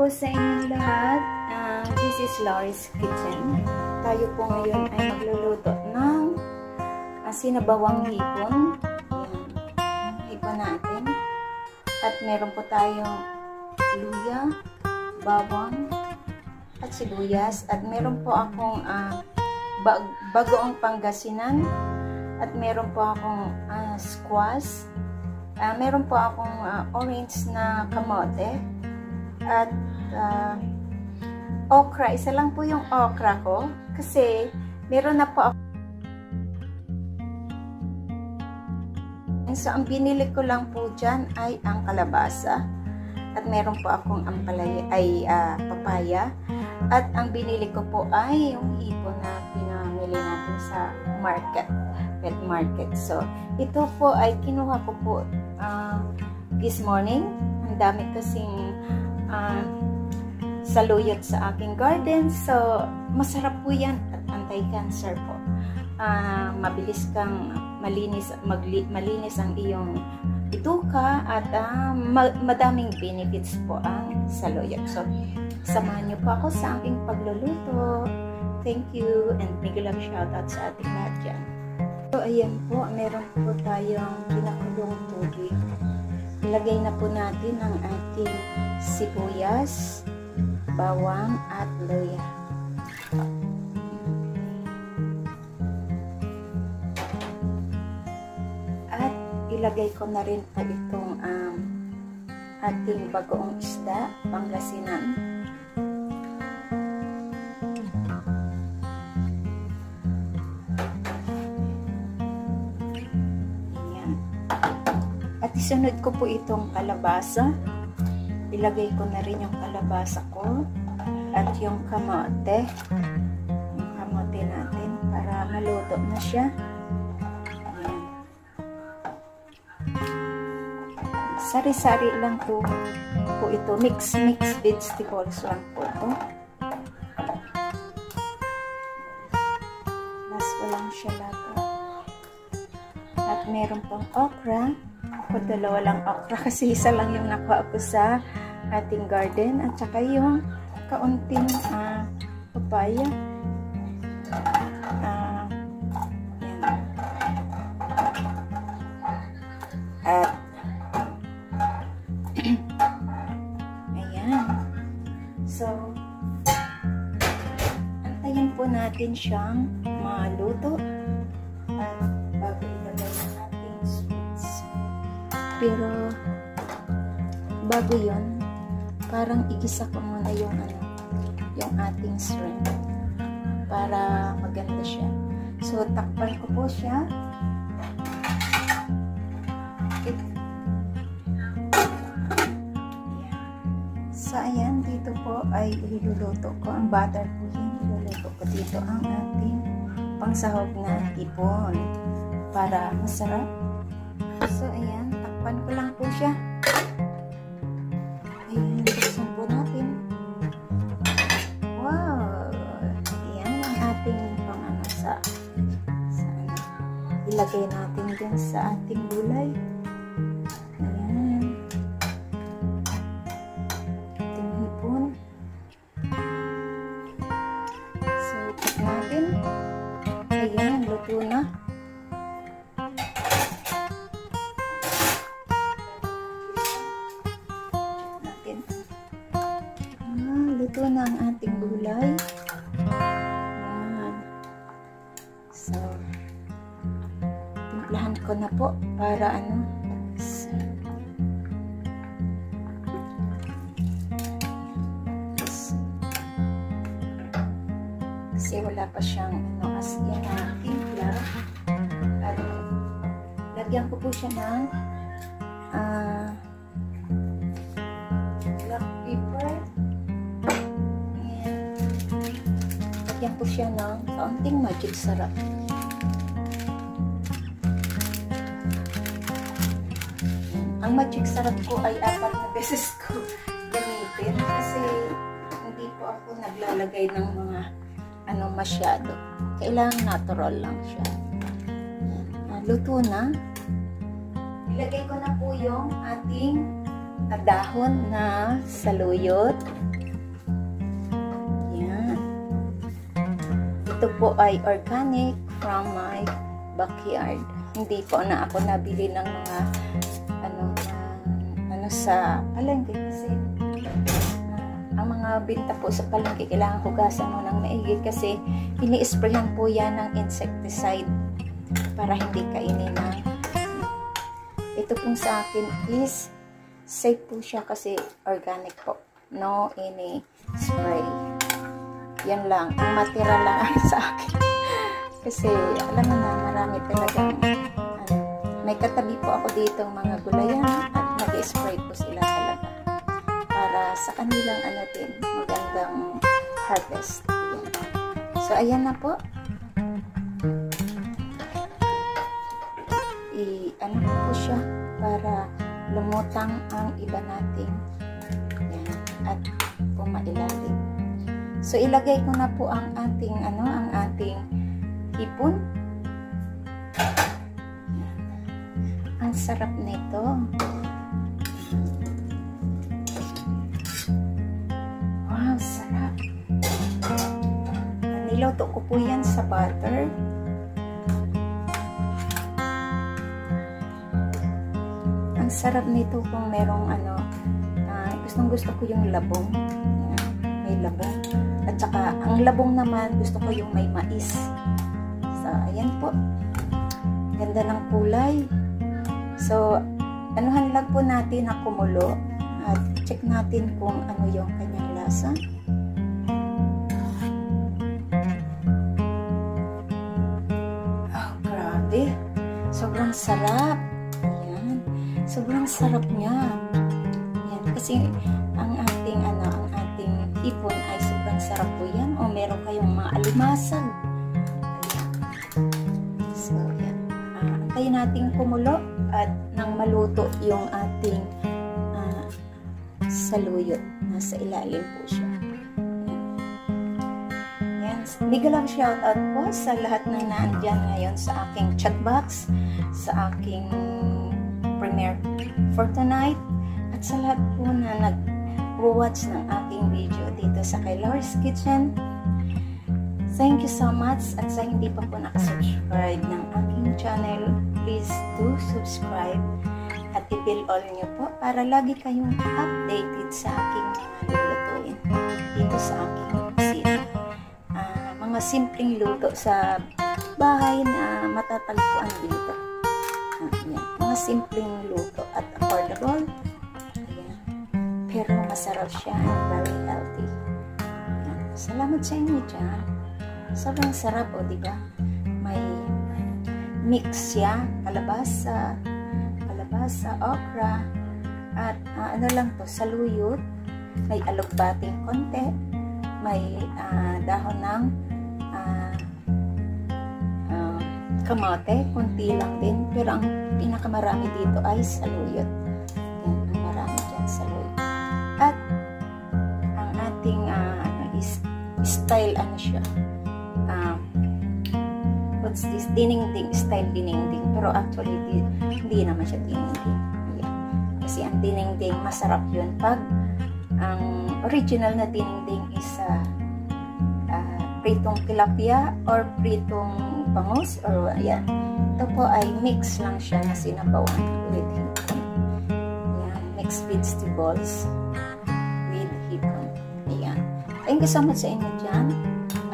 po sa inyong lahat. This is Laurie's Kitchen. Tayo po ngayon ay magluluto ng sinabawang hipon. Ayan, hipon natin. At meron po tayong luya, bawang, at sibuyas. At meron po akong bagoong Pangasinan. At meron po akong squash. Meron po akong orange na kamote. At okra, isa lang po yung okra ko kasi meron na po ako. So ang binili ko lang po dyan ay ang kalabasa at meron po akong ampalaya, papaya, at ang binili ko po ay yung hipon na pinamili natin sa pet market. So ito po ay kinuha ko po this morning. Ang dami kasing saluyot sa aking garden. So, masarap po yan at anti-cancer po. Mabilis kang malinis ang iyong bituka at madaming benefits po ang saluyot. So, samahan niyo po ako sa aking pagluluto. Thank you and big love shoutout sa ating lahat dyan. So, ayan po. Meron po tayong pinakulong tubig. Ilagay na po natin ang ating sibuyas, bawang, at luya. At ilagay ko na rin po itong ating bagoong isda, Pangasinan. At isunod ko po itong kalabasa. Ilagay ko na rin yung kalabasa ko at yung kamote. Yung kamote natin para maluto na siya. Ayan. Sari-sari lang po ito. Mix vegetables lang po ito. Walang siya laga. At meron pang okra. Ako dalawa lang okra kasi isa lang yung nakuha ko sa ating garden, at saka yung kaunting papaya. Yan. At ayan. So antayin po natin siyang maluto at bago ilagay ng ating sweets. Pero bago yun, parang igisa ko muna yung ating shrimp para maganda siya. So takpan ko po siya. So ayan, dito po ay iluluto ko ang butter po yun. Iluluto ko dito ang ating pangsahog na hipon para masarap. So ayan, takpan ko lang po siya. Ayan, buksan po natin. Wow! Ayan ang ating sa ilagay natin dyan sa ating gulay. Ayan. Ating hipon. So, ikat natin. Ayan, luto na. Luto na ang ating gulay. Ayan. So, timplahan ko na po para kasi wala pa siyang asin na timpla. At lagyan ko po siya ng black pepper. Lagyan ko siya ng kaunting magic sarap. Ang magic sarap ko ay 4 na beses ko gamitin kasi hindi po ako naglalagay ng mga masyado. Kailangan natural lang siya. Luto na. Ilagay ko na po yung ating dahon na saluyot. ito po ay organic from my backyard. Hindi po na ako nabili ng mga ano sa palengke kasi ang mga binta po sa palengke kailangan hugasan mo ng maigi kasi ini-sprayhan po yan ng insecticide para hindi kainin na. Ito pong sa akin is safe po siya kasi organic po. No any spray. Yan lang. Ang matira lang sa akin. Kasi alam mo na marami talagang may katabi po ako dito mga gulayan at nag-spray po sila talaga. Para sa kanilang din, magandang harvest. Yan. So ayan na po. Ano po siya para lumutang ang iba nating yan, at pumailalim. So ilagay ko na po ang ating ang ating hipon. Yan. Ang sarap nito. Wow, sarap. Niluto ko po yan sa butter. Ang sarap nito kung merong gusto ko yung labong. Yan, may labong. At saka, ang labong naman, gusto ko yung may mais. So, ayan po. Ganda ng kulay. So, anuhan lang po natin na kumulo. At check natin kung ano yung kanyang lasa. Oh, grabe. Sobrang sarap. Sobrang sarap niya. Yan. Kasi ang ating hipon ay sobrang sarap po yan. O meron kayong mga alimasag. Ayan. So, yan. Antayin natin kumulo at nang maluto yung ating saluyot. Nasa ilalim po siya. Yan. Big love shoutout po sa lahat ng naandyan ngayon sa aking chat box, sa aking premiere for tonight at sa lahat po na nag-watch ng aking video dito sa kay Laura's Kitchen. Thank you so much at sa hindi pa po nakasubscribe ng aking channel, please do subscribe at i-bell all nyo po para lagi kayong updated sa aking mga lulutuin dito sa aking kusina. Mga simpleng luto sa bahay na matatagpuan dito. Ayan. Mga simpleng luto at affordable. Ayan. Pero masarap siya and very healthy. Ayan. Salamat sa inyo dyan. Sobrang sarap diba? May mix siya. Kalabasa, okra, at ano lang to, saluyot. May alugbating konti. May dahon ng kamote, kunti lang din. Pero ang pinakamarami dito ay saluyot. Yan, ang marami dyan, saluyot. At ang ating style, siya. What's this? Dinengding, style dinengding. Pero actually, hindi naman siya dinengding. Yan. Kasi ang dinengding, masarap yun. Pag ang original na dinengding is pritong tilapia or pritong bangus or ayan. Ito po ay mix lang siya na sinabawan with hipon. Ayan, mixed vegetables with hipon. Ayan. Thank you so much sa inyo dyan.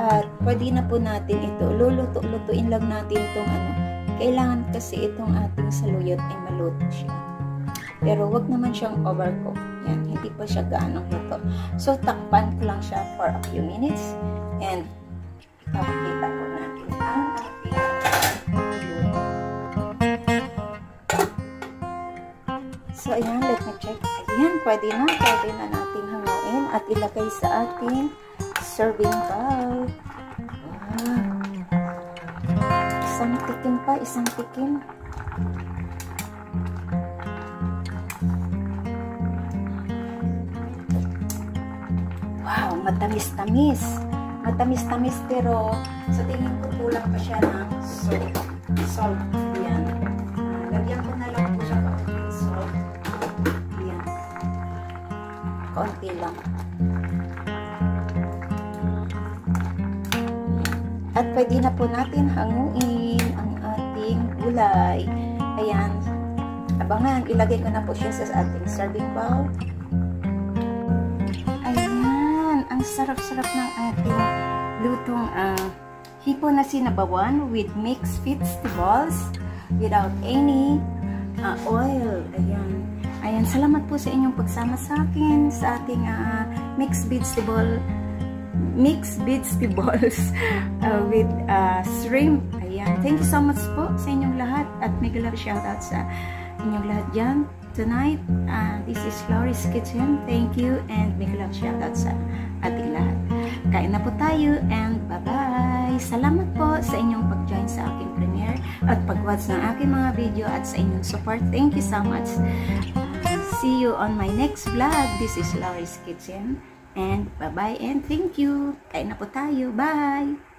At pwede na po natin ito. Lutuin lang natin itong Kailangan kasi itong ating saluyot ay maluto siya. Pero wag naman siyang overcook. Yan, hindi pa siya gaanong luto. So, takpan ko lang siya for a few minutes. And ipapakita ko natin ang ating luto. So, ayan, let me check. Ayan, pwede na natin hanguin at ilagay sa ating serving bowl. Wow. Isang tikim. Wow, matamis-tamis. Matamis-tamis pero sa tingin ko kulang pa siya ng salt. Ayan. Lagyan ko na lang po siya ng salt. Ayan. Konti lang. At pwede na po natin hanguin ang ating gulay. Ayan. Abangan, ilagay ko na po siya sa ating serving bowl. Ayan. Ang sarap-sarap ng ating lutong hipon na sinabawan with mixed vegetables without any oil. Ayan. Ayan. Salamat po sa inyong pagsama sa akin sa ating mixed vegetables with shrimp. Ayan. Thank you so much po sa inyong lahat at mega love shoutout sa inyong lahat dyan tonight. This is Flores Kitchen. Thank you and mega love shoutout sa ating lahat. Kain na po tayo and bye-bye. Salamat po sa inyong pag-join sa aking premiere at pag-watch ng aking mga video at sa inyong support. Thank you so much. See you on my next vlog. This is Flores Kitchen. And bye-bye and thank you. Kain na po tayo. Bye!